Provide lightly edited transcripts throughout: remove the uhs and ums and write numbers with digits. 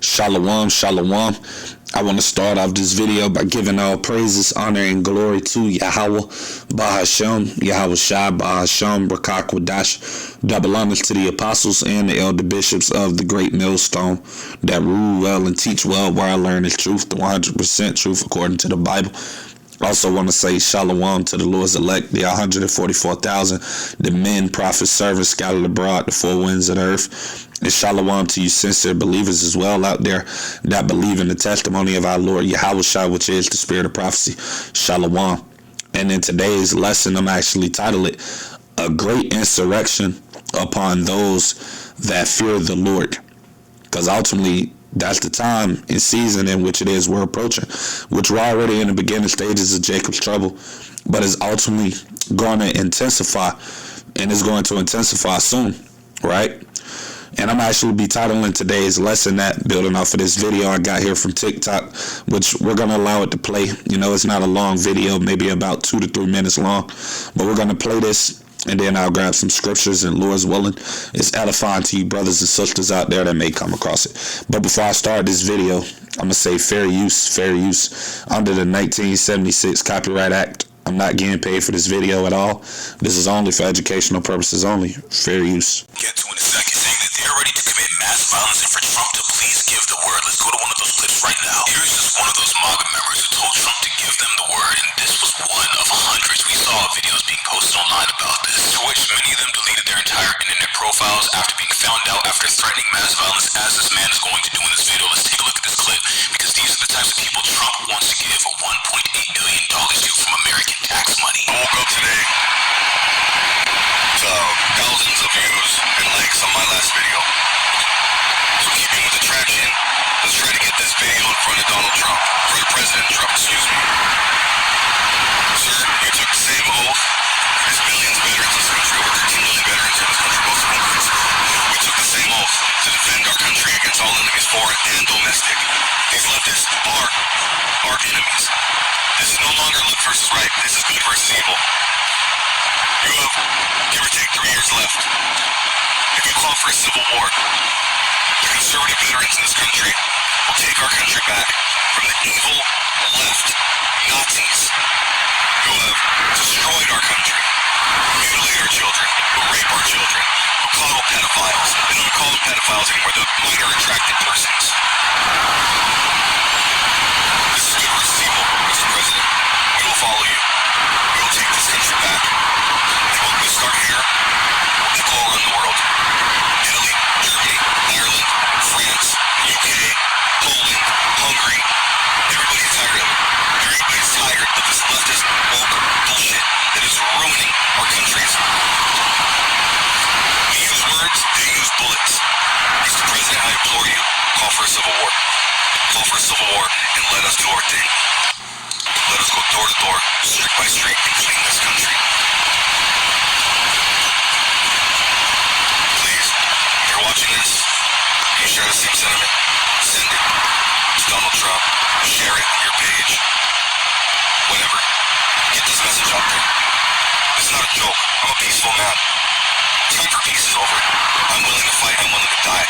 Shalom, shalom. I want to start off this video by giving all praises, honor, and glory to Yahweh, Bahashem, Yahweh Shai, Bahashem, Rakak Wadash. Double honor to the apostles and the elder bishops of the great millstone that rule well and teach well, where I learn the truth, the 100% truth according to the Bible. Also want to say shalom to the Lord's elect, the 144,000, the men, prophets, servants scattered abroad, the four winds of the earth. And shalom to you sincere believers as well out there that believe in the testimony of our Lord Yahweh Shai, which is the spirit of prophecy. Shalom. And in today's lesson, I'm actually titled it, A Great Insurrection Upon Those That Fear the Lord. Because ultimately, that's the time and season in which it is we're approaching, which we're already in the beginning stages of Jacob's trouble, but is ultimately going to intensify, and is going to intensify soon, right? And I'm actually be titling today's lesson that, building off of this video I got here from TikTok, which we're going to allow it to play. You know, it's not a long video, maybe about 2 to 3 minutes long, but we're going to play this. And then I'll grab some scriptures, and Lord's willing, it's edifying to you brothers and sisters out there that may come across it. But before I start this video, I'm going to say fair use under the 1976 Copyright Act. I'm not getting paid for this video at all. This is only for educational purposes only. Fair use. Get to in a second, saying that they're ready to commit mass violence and for Trump to please give the word. Let's go to one of those clips right now. Here's just one of those MAGA members who told Trump to give them the word, and this was one of hundreds. We saw videos being posted online about this, to which many of them deleted their entire internet profiles after being found out after threatening mass violence, as this man is going to do in this video. Let's take a look at this clip, because these are the types of people Trump wants to give $1.8 billion to from American tax money. I woke up today to thousands of views and likes on my last video. So keeping with the traction, let's try to get this video in front of Donald Trump, or President Trump, excuse me. Sir, you took the same oath as millions of veterans in this country, over 13 million veterans in this country, most of them kids. We took the same oath to defend our country against all enemies, foreign and domestic. These leftists are our enemies. This is no longer left versus right. This is good versus evil. You have, give or take, 3 years left. If you call for a civil war, the conservative veterans in this country will take our country back from the evil left Nazis who have destroyed our country, mutilate our children, who rape our children, who coddle pedophiles. They don't call them pedophiles anymore, the minor attracted persons. This is good versus evil, Mr. President. We will follow you. We will take this country back. And we'll start here and go around the world. Italy, Germany, Ireland, France, UK, Poland, Hungary. Everybody's tired of it. Everybody's tired of this leftist woke bullshit that is ruining our countries. We use words, they use bullets. Mr. President, I implore you, call for a civil war. Call for a civil war and let us do our thing. Let us go door to door, street by street, and clean this country. Please, if you're watching this, you share the same sentiment, send it to Donald Trump, share it on your page, whatever. Get this message out there. This is not a joke. I'm a peaceful man. Time for peace is over. I'm willing to fight, I'm willing to die.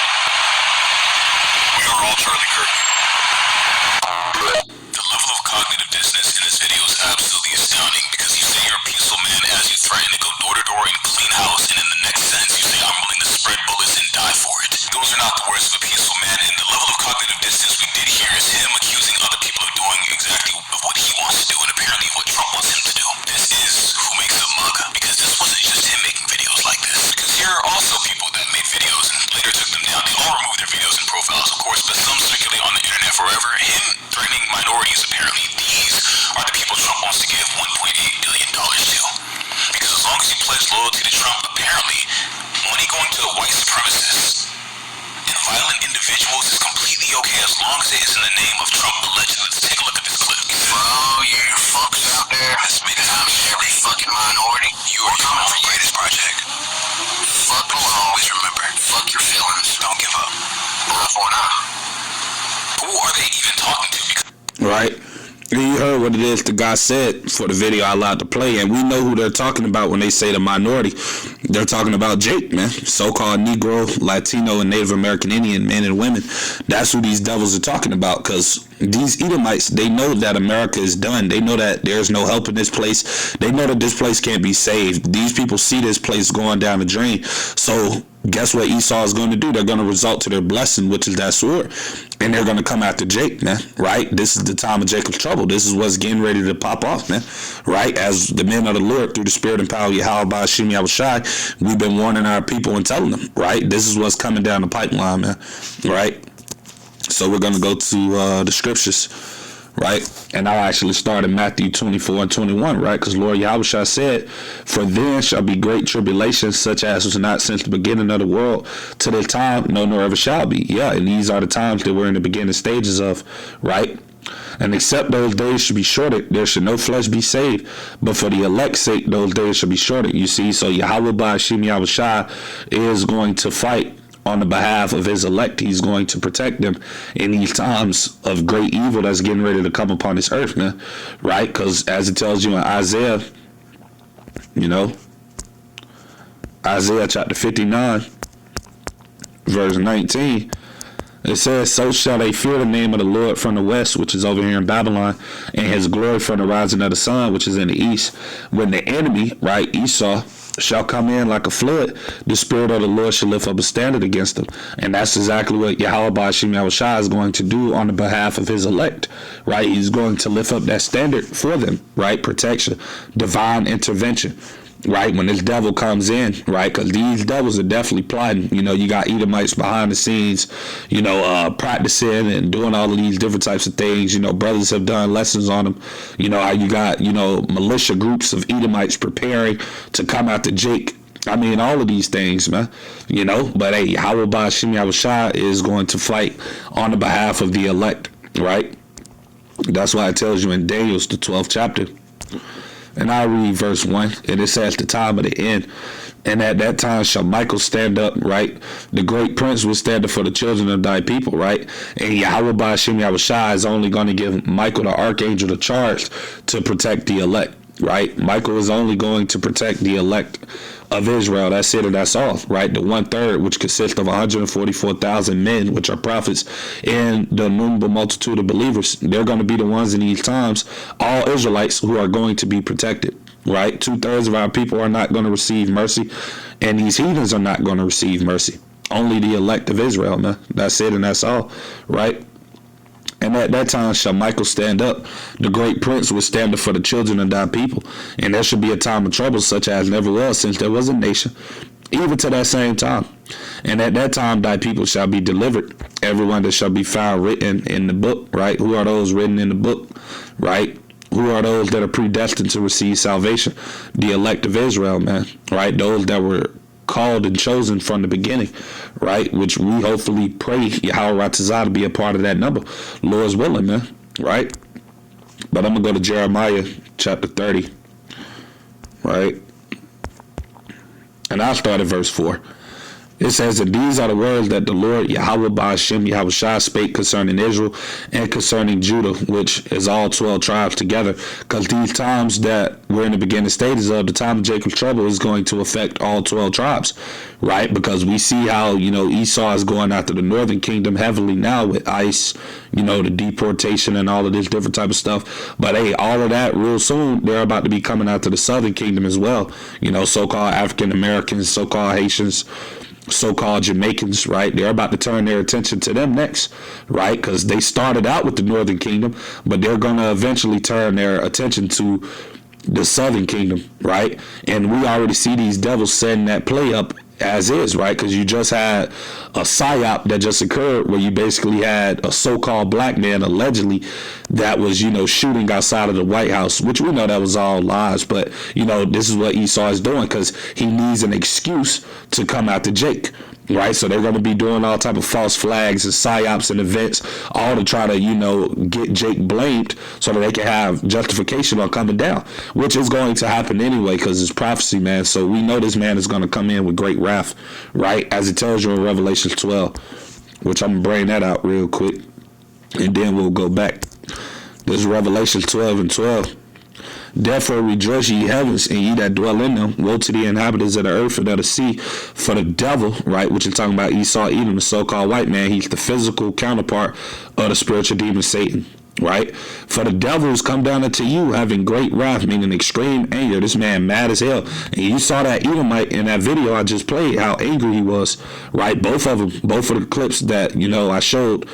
We are all Charlie Kirk. The level of cognitive dissonance in this video is absolutely astounding, because you say you're a peaceful man as you threaten to go door to door and clean house, and in the next sentence you say I'm willing to spread bullets and die for it. Those are not the words of a peaceful man, and the level of cognitive dissonance we did here is him accusing other people of doing exactly what he wants to do, and apparently what Trump wants him to do. This is who makes up MAGA, because this wasn't just him making videos like this. Because here are also people that made videos and later took them down. They all removed their videos and profiles, of course, but some circulate on the internet forever. Him threatening minorities, apparently, these are the people Trump wants to give $1.8 billion to. Because as long as you pledge loyalty to Trump, apparently, money going to white supremacists and violent individuals is completely okay as long as it is in the name of Trump, allegedly. Let's take a look at this clip. For all you fucks out there, let's make it out every fucking minority. You are coming for greatest project. Fuck will always remember. Fuck your feelings. Don't give up. Who are they even talking to? Right? You heard what it is the guy said for the video I allowed to play, and we know who they're talking about when they say the minority. They're talking about Jake, man. So-called Negro, Latino, and Native American Indian men and women. That's who these devils are talking about, because these Edomites, they know that America is done. They know that there's no help in this place. They know that this place can't be saved. These people see this place going down the drain. So guess what Esau is going to do? They're going to resort to their blessing, which is that sword. And they're going to come after Jake, man, right? This is the time of Jacob's trouble. This is what's getting ready to pop off, man, right? As the men of the Lord, through the spirit and power of Yahweh, Ba'ashim Yahushai, we've been warning our people and telling them, right? This is what's coming down the pipeline, man, right? So we're going to go to the scriptures, right? And I'll actually start in Matthew 24 and 21, right? Because Lord Yahushua said, "For then shall be great tribulation, such as was not since the beginning of the world to the time, no, nor ever shall be." Yeah, and these are the times that we're in the beginning stages of, right? "And except those days should be shorted, there should no flesh be saved. But for the elect's sake, those days should be shorted." You see, so Yahweh Ba'ashim Yahushua is going to fight on the behalf of his elect. He's going to protect them in these times of great evil that's getting ready to come upon this earth, man, right? Because as it tells you in Isaiah, you know, Isaiah chapter 59, verse 19, it says, "So shall they fear the name of the Lord from the west," which is over here in Babylon, "and his glory from the rising of the sun," which is in the east. "When the enemy," right, Esau, "shall come in like a flood, the spirit of the Lord shall lift up a standard against them." And that's exactly what Yahweh Ba'ashim Yahushua is going to do on the behalf of his elect, right? He's going to lift up that standard for them, right? Protection, divine intervention, right? When this devil comes in, right? Because these devils are definitely plotting. You know, you got Edomites behind the scenes, you know, practicing and doing all of these different types of things. You know, brothers have done lessons on them. You know, how you got, you know, militia groups of Edomites preparing to come after Jake. I mean, all of these things, man, you know. But hey, Yahweh Ba'ashim Yahushua is going to fight on the behalf of the elect, right? That's why it tells you in Daniel's, the 12th chapter. And I read verse 1, and it says, "The time of the end. And at that time shall Michael stand up," right? "The great prince will stand up for the children of thy people," right? And Yahweh Ba'ashim Yahushua is only going to give Michael the archangel the charge to protect the elect, right? Michael is only going to protect the elect of Israel. That's it, and that's all, right? The 1/3, which consists of 144,000 men, which are prophets, and the innumerable multitude of believers. They're going to be the ones in these times, all Israelites, who are going to be protected, right? 2/3 of our people are not going to receive mercy, and these heathens are not going to receive mercy. Only the elect of Israel, man. That's it, and that's all, right? "And at that time shall Michael stand up, the great prince will stand up for the children of thy people. And there shall be a time of trouble such as never was since there was a nation, even to that same time. And at that time thy people shall be delivered, everyone that shall be found written in the book," right? Who are those written in the book, right? Who are those that are predestined to receive salvation? The elect of Israel, man, right? Those that were called and chosen from the beginning, right? Which we hopefully pray Yahweh Ratazah to be a part of that number, Lord's willing, man, right? But I'm going to go to Jeremiah chapter 30, right? And I'll start at verse 4. It says, "And these are the words that the Lord Yahweh Ba'ashim Yahushua spake concerning Israel and concerning Judah," which is all 12 tribes together. Because these times that we're in the beginning stages of, the time of Jacob's trouble, is going to affect all 12 tribes, right? Because we see how, you know, Esau is going after the northern kingdom heavily now with ICE, you know, the deportation and all of this different type of stuff. But hey, all of that real soon, they're about to be coming after the southern kingdom as well. You know, so-called African Americans, so-called Haitians, so-called Jamaicans, right? They're about to turn their attention to them next, right? Because they started out with the northern kingdom, but they're going to eventually turn their attention to the southern kingdom, right? And we already see these devils setting that play up as is, right? Because you just had a psyop that just occurred where you basically had a so-called black man allegedly that was, you know, shooting outside of the White House, which we know that was all lies. But, you know, this is what Esau is doing because he needs an excuse to come after Jake, right? So they're going to be doing all type of false flags and psyops and events, all to try to, you know, get Jake blamed so that they can have justification on coming down, which is going to happen anyway because it's prophecy, man. So we know this man is going to come in with great wrath, right? As it tells you in Revelation 12, which I'm going to bring that out real quick, and then we'll go back. This is Revelation 12:12. Therefore rejoice, ye heavens, and ye that dwell in them. Woe to the inhabitants of the earth and of the sea. For the devil, right, which you're talking about Esau, Edom, the so-called white man, he's the physical counterpart of the spiritual demon Satan, right? For the devil has come down unto you, having great wrath, meaning extreme anger. This man mad as hell. And you saw that Edomite in that video I just played, how angry he was, right? Both of them, both of the clips that, I showed,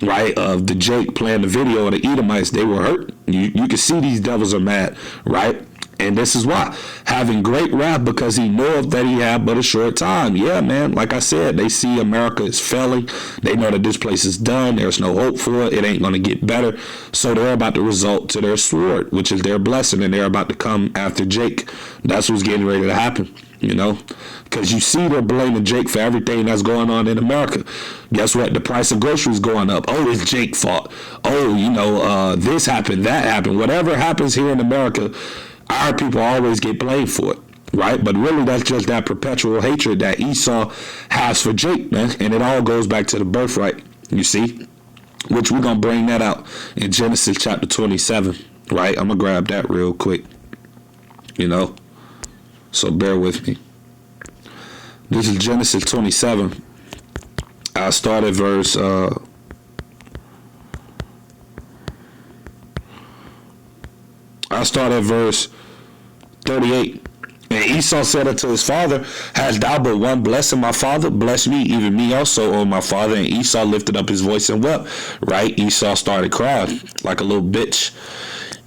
right, of the Jake playing the video of the Edomites, they were hurt. You can see these devils are mad, right? And this is why. Having great wrath, because he knoweth that he had but a short time. Yeah, man, like I said, they see America is failing. They know that this place is done. There's no hope for it. It ain't going to get better. So they're about to resort to their sword, which is their blessing, and they're about to come after Jake. That's what's getting ready to happen, because you see they're blaming Jake for everything that's going on in America. Guess what? The price of groceries going up. Oh, it's Jake's fault. Oh, this happened, that happened. Whatever happens here in America, our people always get blamed for it, right? But really, that's just that perpetual hatred that Esau has for Jake, man. And it all goes back to the birthright, you see, which we're going to bring that out in Genesis chapter 27, right? I'm going to grab that real quick, so bear with me. This is Genesis 27. I start at verse 38. And Esau said unto his father, hast thou but one blessing, my father? Bless me, even me also, O my father. And Esau lifted up his voice and wept, right? Esau started crying like a little bitch.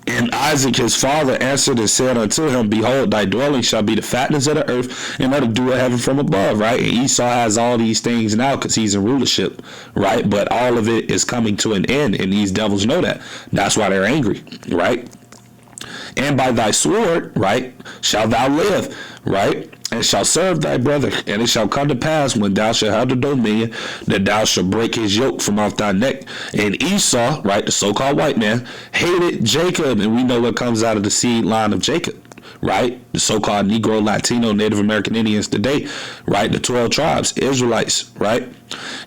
And Isaac his father answered and said unto him, behold, thy dwelling shall be the fatness of the earth, and of the dew of heaven from above, right? And Esau has all these things now because he's in rulership, right? But all of it is coming to an end, and these devils know that. That's why they're angry, right? And by thy sword, right, shalt thou live, right? And shall serve thy brother. And it shall come to pass, when thou shalt have the dominion, that thou shalt break his yoke from off thy neck. And Esau, right, the so-called white man, hated Jacob. And we know what comes out of the seed line of Jacob, right? The so-called Negro, Latino, Native American Indians today, right? The 12 tribes, Israelites, right?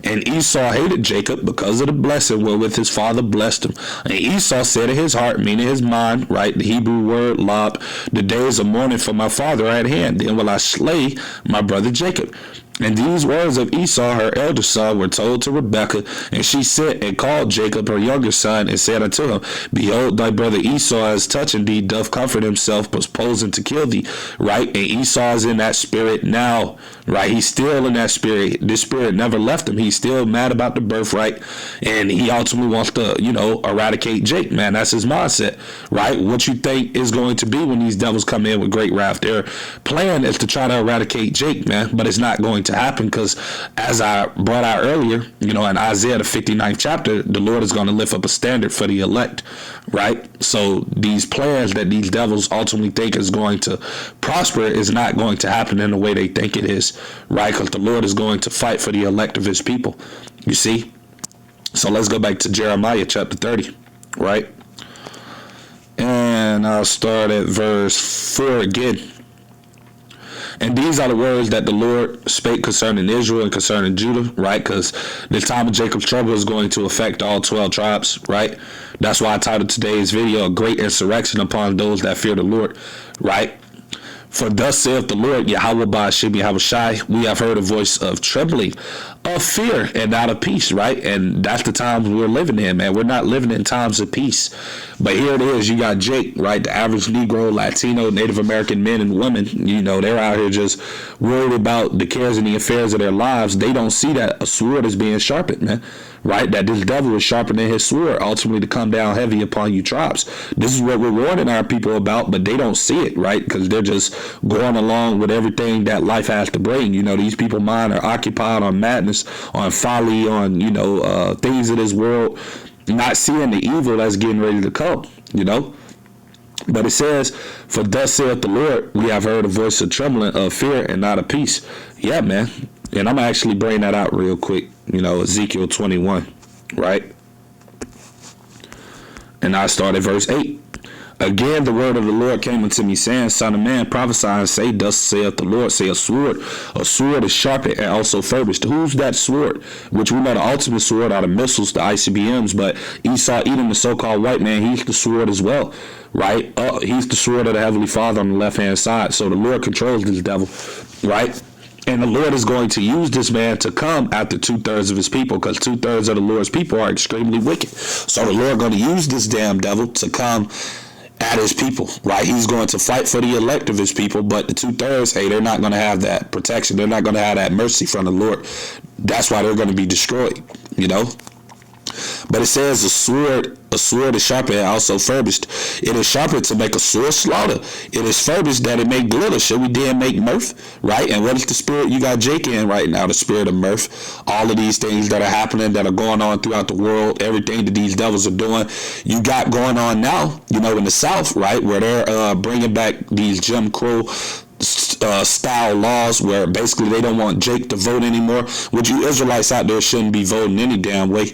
And Esau hated Jacob because of the blessing wherewith his father blessed him. And Esau said in his heart, meaning his mind, right? The Hebrew word, lob, the days of mourning for my father are at hand. Then will I slay my brother Jacob. And these words of Esau, her elder son, were told to Rebekah, and she sent and called Jacob, her younger son, and said unto him, behold, thy brother Esau, as touching thee, doth comfort himself, purposing to kill thee, right? And Esau is in that spirit now, right? He's still in that spirit. This spirit never left him. He's still mad about the birthright, and he ultimately wants to, eradicate Jake, man. That's his mindset, right? What you think is going to be when these devils come in with great wrath? Their plan is to try to eradicate Jake, man, but it's not going to happen, because as I brought out earlier, in Isaiah the 59th chapter, the Lord is going to lift up a standard for the elect, right? So these plans that these devils ultimately think is going to prosper is not going to happen in the way they think it is, right? Because the Lord is going to fight for the elect of his people, you see? So let's go back to Jeremiah chapter 30, right? And I'll start at verse 4 again. And these are the words that the Lord spake concerning Israel and concerning Judah, right? Because the time of Jacob's trouble is going to affect all 12 tribes, right? That's why I titled today's video, A Great Insurrection Upon Those That Fear the Lord, right? For thus saith the Lord, Yahweh Ba'ashem Yahweh Shai, we have heard a voice of trembling, of fear, and not of peace, right? And that's the times we're living in, man. We're not living in times of peace. But here it is, you got Jake, right? The average Negro, Latino, Native American men and women, they're out here just worried about the cares and the affairs of their lives. They don't see that a sword is being sharpened, man, right? That this devil is sharpening his sword, ultimately to come down heavy upon you tribes. This is what we're warning our people about, but they don't see it, right? Because they're just going along with everything that life has to bring. These people's mind are occupied on madness, on folly, on, things of this world, not seeing the evil that's getting ready to come, But it says, for thus saith the Lord, we have heard a voice of trembling, of fear, and not of peace. Yeah, man. And I'm actually bring that out real quick. Ezekiel 21, right? And I start at verse 8. Again, the word of the Lord came unto me, saying, Son of man, prophesy and say, Thus saith the Lord, say a sword is sharpened and also furbished. Who's that sword? Which we know the ultimate sword are the missiles, the ICBMs, but Esau, Edom, the so-called white man, he's the sword as well, right? He's the sword of the Heavenly Father on the left-hand side. So the Lord controls this devil, right? And the Lord is going to use this man to come after 2/3 of his people, because 2/3 of the Lord's people are extremely wicked. So the Lord going to use this damn devil to come at his people, right? He's going to fight for the elect of his people, but the 2/3, hey, they're not going to have that protection. They're not going to have that mercy from the Lord. That's why they're going to be destroyed, you know? But it says a sword is sharpened and also furbished. It is sharpened to make a sore slaughter. It is furbished that it may glitter. Should we then make mirth, right? And what is the spirit you got Jake in right now? The spirit of mirth. All of these things that are happening, that are going on throughout the world, everything that these devils are doing, you got going on now, you know, in the South, right, where they're bringing back these Jim Crow style laws, where basically they don't want Jake to vote anymore, which you Israelites out there shouldn't be voting any damn way.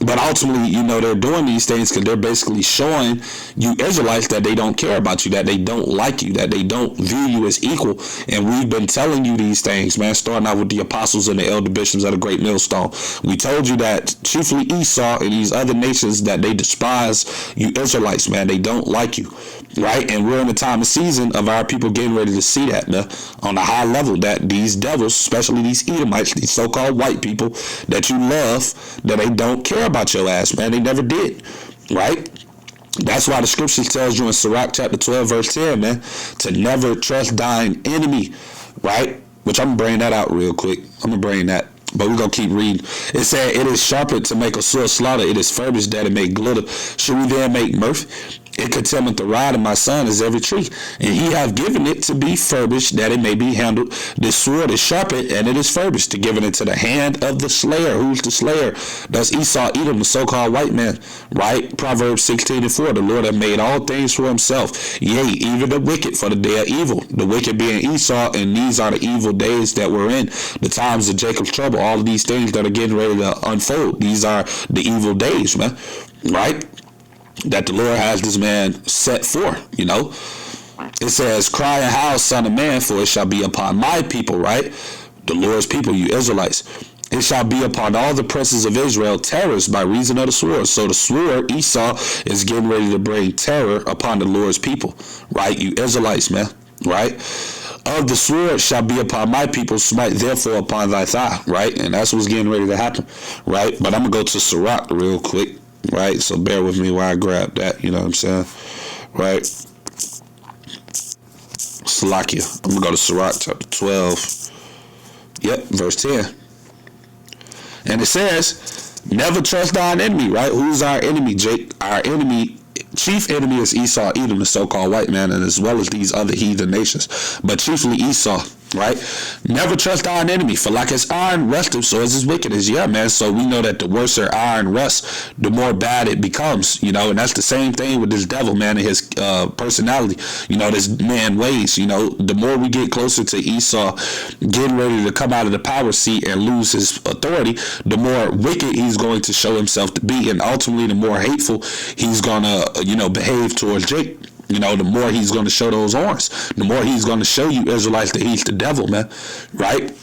But ultimately, you know, they're doing these things because they're basically showing you Israelites that they don't care about you, that they don't like you, that they don't view you as equal. And we've been telling you these things, man, starting out with the apostles and the elder bishops of the great millstone. We told you that chiefly Esau and these other nations, that they despise you Israelites, man. They don't like you, right? And we're in the time of season of our people getting ready to see that, man, on a high level, that these devils, especially these Edomites, these so-called white people that you love, that they don't care about your ass, man. They never did, right? That's why the scriptures tells you in Sirach chapter 12 verse 10, man, to never trust thine enemy, right? Which I'm gonna bring that out real quick. I'm gonna bring that, but we're gonna keep reading. It said, it is sharpened to make a sore slaughter. It is furbished that it may glitter. Should we then make mirth? It contemneth the rod of my son is every tree, and he have given it to be furbished, that it may be handled. This sword is sharpened, and it is furbished, to give it into the hand of the slayer. Who's the slayer? That's Esau, Edom, the so-called white man, right? Proverbs 16:4, the Lord hath made all things for himself, yea, even the wicked for the day of evil. The wicked being Esau, and these are the evil days that we're in, the times of Jacob's trouble. All of these things that are getting ready to unfold, these are the evil days, man, right? That the Lord has this man set for, you know. It says, cry and howl, son of man, for it shall be upon my people, right? The Lord's people, you Israelites. It shall be upon all the princes of Israel terrors by reason of the sword. So the sword, Esau, is getting ready to bring terror upon the Lord's people, right? You Israelites, man, right? Of the sword shall be upon my people, smite therefore upon thy thigh, right? And that's what's getting ready to happen, right? But I'm going to go to Sirach real quick. Right, so bear with me while I grab that, you know what I'm saying, right? Salakia. I'm going to go to Sirach chapter 12, yep, verse 10. And it says, never trust thine enemy, right? Who's our enemy, Jake? Our enemy, chief enemy is Esau, Edom, the so-called white man, and as well as these other heathen nations, but chiefly Esau, right? Never trust thine enemy, for like as iron rusteth, so is his wickedness. Yeah, man. So we know that the worse their iron rusts, the more bad it becomes, you know. And that's the same thing with this devil, man, and his personality, you know, this man ways, you know. The more we get closer to Esau getting ready to come out of the power seat and lose his authority, the more wicked he's going to show himself to be, and ultimately the more hateful he's gonna, you know, behave towards Jake. You know, the more he's going to show those horns, the more he's going to show you Israelites that he's the devil, man, right?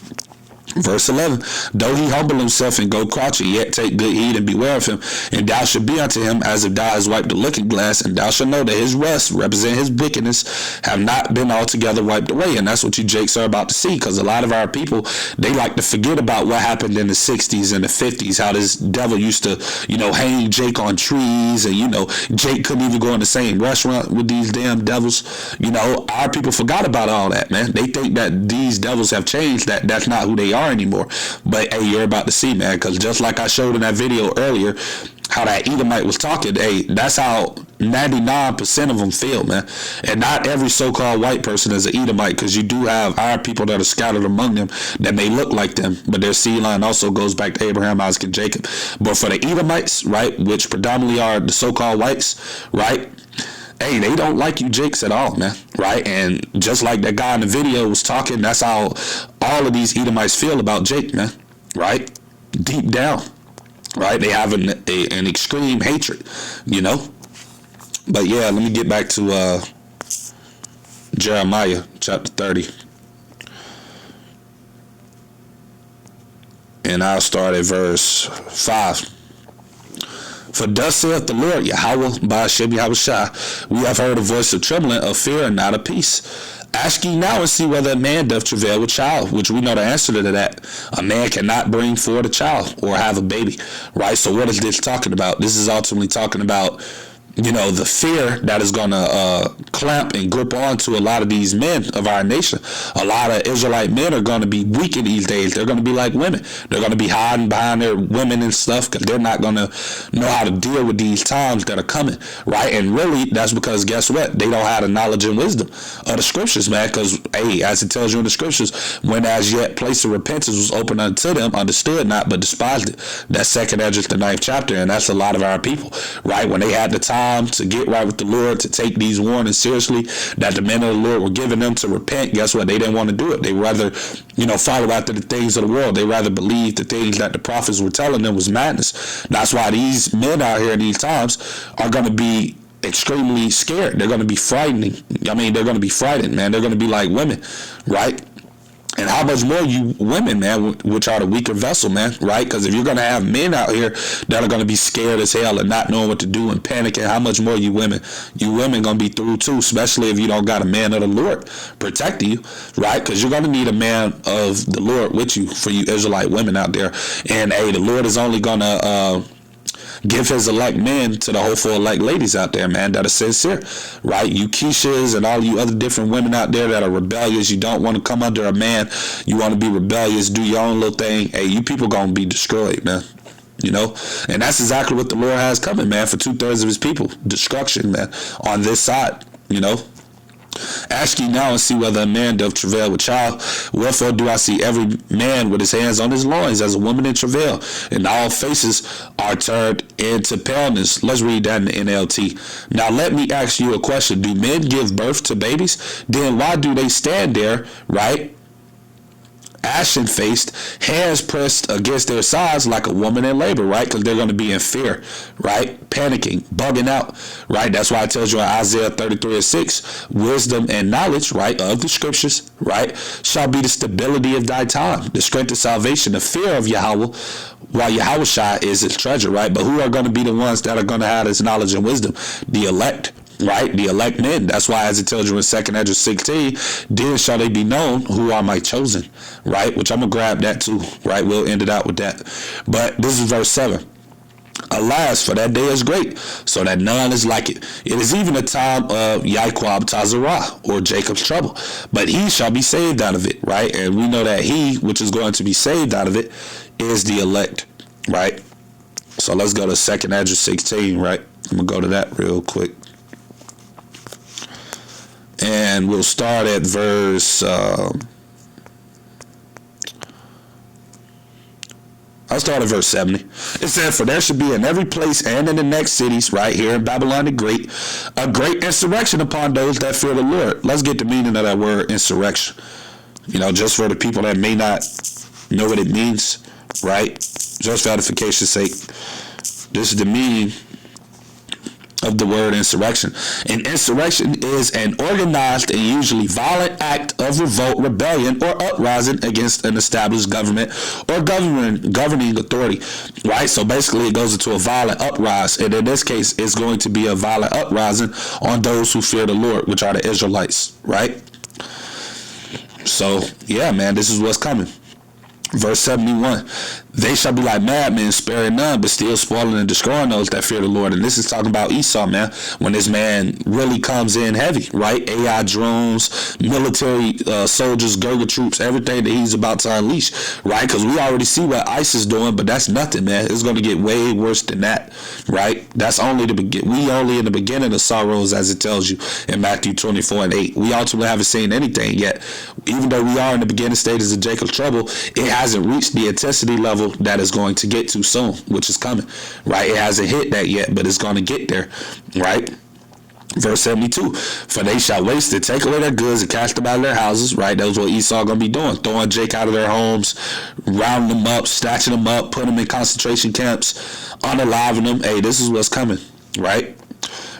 Verse 11, though he humble himself and go crouching, yet take good heed and beware of him. And thou shalt be unto him as if thou hast wiped the looking glass, and thou shalt know that his rust, represent his wickedness, have not been altogether wiped away. And that's what you Jakes are about to see, because a lot of our people, they like to forget about what happened in the 60s and the 50s, how this devil used to, you know, hang Jake on trees, and, you know, Jake couldn't even go in the same restaurant with these damn devils. You know, our people forgot about all that, man. They think that these devils have changed, that that's not who they are anymore. But hey, you're about to see, man, because just like I showed in that video earlier, how that Edomite was talking, hey, that's how 99% of them feel, man. And not every so-called white person is an Edomite, because you do have our people that are scattered among them that may look like them, but their seed line also goes back to Abraham, Isaac, and Jacob. But for the Edomites, right, which predominantly are the so-called whites, right, hey, they don't like you Jakes at all, man, right? And just like that guy in the video was talking, that's how all of these Edomites feel about Jake, man, right? Deep down, right? They have an extreme hatred, you know? But yeah, let me get back to Jeremiah chapter 30. And I'll start at verse 5. For thus saith the Lord, Yahweh, Ba'ashem Yahushua, we have heard a voice of trembling, of fear, and not of peace. Ask ye now and see whether a man doth travail with child, which we know the answer to that. A man cannot bring forth a child or have a baby, right? So what is this talking about? This is ultimately talking about, the fear that is going to clamp and grip on to a lot of these men of our nation. A lot of Israelite men are going to be weak in these days. They're going to be like women. They're going to be hiding behind their women and stuff because they're not going to know how to deal with these times that are coming, right? And really, that's because guess what? They don't have the knowledge and wisdom of the scriptures, man, because, hey, as it tells you in the scriptures, when as yet place of repentance was open unto them, understood not, but despised it. That's 2 Ezra, the 9th chapter, and that's a lot of our people, right? When they had the time to get right with the Lord, to take these warnings seriously that the men of the Lord were giving them to repent, guess what? They didn't want to do it. They rather, follow after the things of the world. They rather believe the things that the prophets were telling them was madness. That's why these men out here in these times are going to be extremely scared. They're going to be frightening. They're going to be frightened, man. They're going to be like women, right? And how much more you women, man, which are the weaker vessel, man, right? Because if you're going to have men out here that are going to be scared as hell and not knowing what to do and panicking, how much more you women going to be through too, especially if you don't got a man of the Lord protecting you, right? Because you're going to need a man of the Lord with you for you Israelite women out there. And, hey, the Lord is only going to give his elect men to the hopeful elect ladies out there, man, that are sincere, right? You Keishas and all you other different women out there that are rebellious. You don't want to come under a man. You want to be rebellious, do your own little thing. Hey, you people going to be destroyed, man. And that's exactly what the Lord has coming, man, for 2/3 of his people. Destruction, man, on this side, Ask ye now and see whether a man doth travail with child. Wherefore do I see every man with his hands on his loins as a woman in travail, and all faces are turned into paleness. Let's read that in the NLT. Now let me ask you a question. Do men give birth to babies? Then why do they stand there, right, ashen-faced, hands pressed against their sides like a woman in labor, right? Because they're going to be in fear, right? Panicking, bugging out, right? That's why it tells you in Isaiah 33:6, wisdom and knowledge, right, of the scriptures, right, shall be the stability of thy time, the strength of salvation, the fear of Yahweh, while Yahushua is his treasure, right? But who are going to be the ones that are going to have this knowledge and wisdom? The elect. Right, the elect men. That's why, as it tells you in 2 Ezra 16, then shall they be known who are my chosen, right? Which I'm gonna grab that too, right? We'll end it out with that. But this is verse 7. Alas, for that day is great, so that none is like it. It is even a time of Yaquab Tazarah, or Jacob's trouble, but he shall be saved out of it, right? And we know that he, which is going to be saved out of it, is the elect, right? So let's go to 2 Ezra 16, right? I'm gonna go to that real quick. And we'll start at verse, I'll start at verse 70. It said, for there should be in every place and in the next cities, right here in Babylon the Great, a great insurrection upon those that fear the Lord. Let's get the meaning of that word insurrection. Just for the people that may not know what it means, right? Just for edification's sake, this is the meaning of the word insurrection. An insurrection is an organized and usually violent act of revolt, rebellion, or uprising against an established government or governing authority, right? So basically it goes into a violent uprising, and in this case it's going to be a violent uprising on those who fear the Lord, which are the Israelites, right? So yeah, man, this is what's coming. Verse 71, they shall be like madmen, sparing none, but still spoiling and destroying those that fear the Lord. And this is talking about Esau, man, when this man really comes in heavy, right? AI drones, military soldiers, Gurga troops, everything that he's about to unleash, right? Because we already see what ISIS is doing, but that's nothing, man. It's going to get way worse than that, right? That's only the beginning. We only in the beginning of sorrows, as it tells you in Matthew 24:8. We ultimately haven't seen anything yet. Even though we are in the beginning stages of Jacob's trouble, it hasn't reached the intensity level that is going to get to soon, which is coming, right? It hasn't hit that yet, but it's going to get there, right? Verse 72, for they shall waste it, take away their goods and cast them out of their houses, right? That's what Esau going to be doing, throwing Jake out of their homes, rounding them up, snatching them up, putting them in concentration camps, unaliving them. Hey, this is what's coming, right?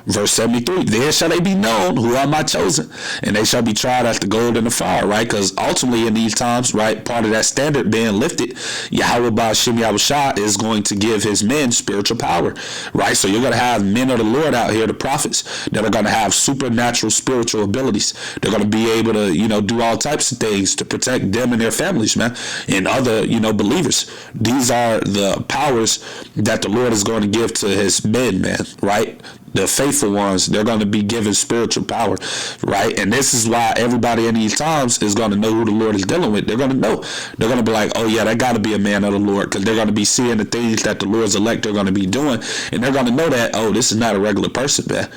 Verse 73, then shall they be known who are my chosen, and they shall be tried as the gold in the fire, right? Because ultimately in these times, right, part of that standard being lifted, Yahweh Ba'ashem Yahushua is going to give his men spiritual power, right? So you're going to have men of the Lord out here, the prophets, that are going to have supernatural spiritual abilities. They're going to be able to, do all types of things to protect them and their families, man, and other, believers. These are the powers that the Lord is going to give to his men, man, right? The faithful ones, they're going to be given spiritual power, right? And this is why everybody in these times is going to know who the Lord is dealing with. They're going to know. They're going to be like, oh yeah, that got to be a man of the Lord, because they're going to be seeing the things that the Lord's elect are going to be doing, and they're going to know that, oh, this is not a regular person, man.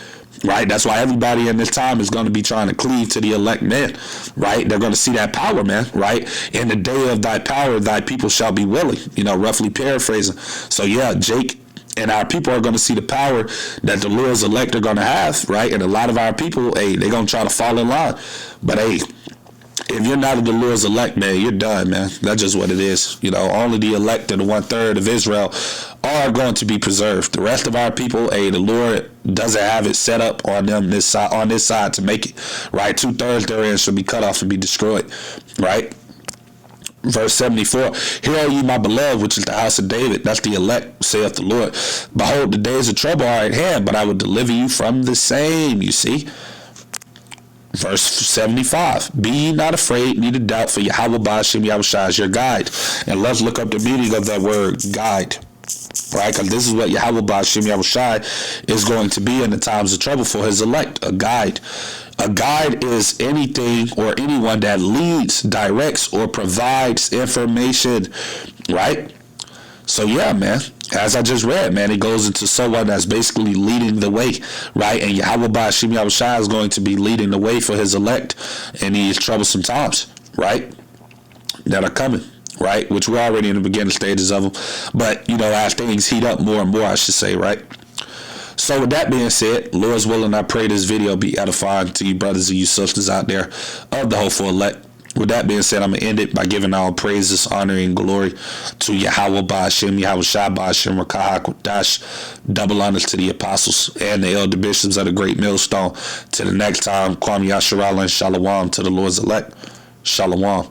Right, that's why everybody in this time is going to be trying to cleave to the elect man, right? They're going to see that power, man, right? In the day of thy power, thy people shall be willing, roughly paraphrasing. So yeah, Jake and our people are going to see the power that the Lord's elect are going to have, right? And a lot of our people, hey, they're going to try to fall in line. But hey, if you're not the Lord's elect, man, you're done, man. That's just what it is. Only the elect and the 1/3 of Israel are going to be preserved. The rest of our people, hey, the Lord doesn't have it set up on them this side to make it, right? 2/3 therein shall be cut off and be destroyed, right? Verse 74, hear, O ye my beloved, which is the house of David. That's the elect, saith the Lord. Behold, the days of trouble are at hand, but I will deliver you from the same, you see. Verse 75, be ye not afraid, neither doubt, for Yahweh Ba'ashem Yahushua is your guide. And let's look up the meaning of that word, guide. Right, because this is what Yahweh Ba'ashem Yahushua is going to be in the times of trouble for his elect, a guide. A guide is anything or anyone that leads, directs, or provides information, right? So yeah, man, as I just read, man, it goes into someone that's basically leading the way, right? And Yahweh Ba'ashem Yahushua is going to be leading the way for his elect in these troublesome times, right, that are coming. Right, which we're already in the beginning stages of them, but as things heat up more and more, I should say, right? So with that being said, Lord's willing, I pray this video be edifying to you brothers and you sisters out there of the hopeful elect. With that being said, I'm going to end it by giving all praises, honor, and glory to Yahweh Ba'ashem, Yahushua Ba'ashem, Rakah HaKodash, double honors to the apostles and the elder bishops of the great millstone. Till the next time, Kwame Yasharala and Shalom to the Lord's elect. Shalom.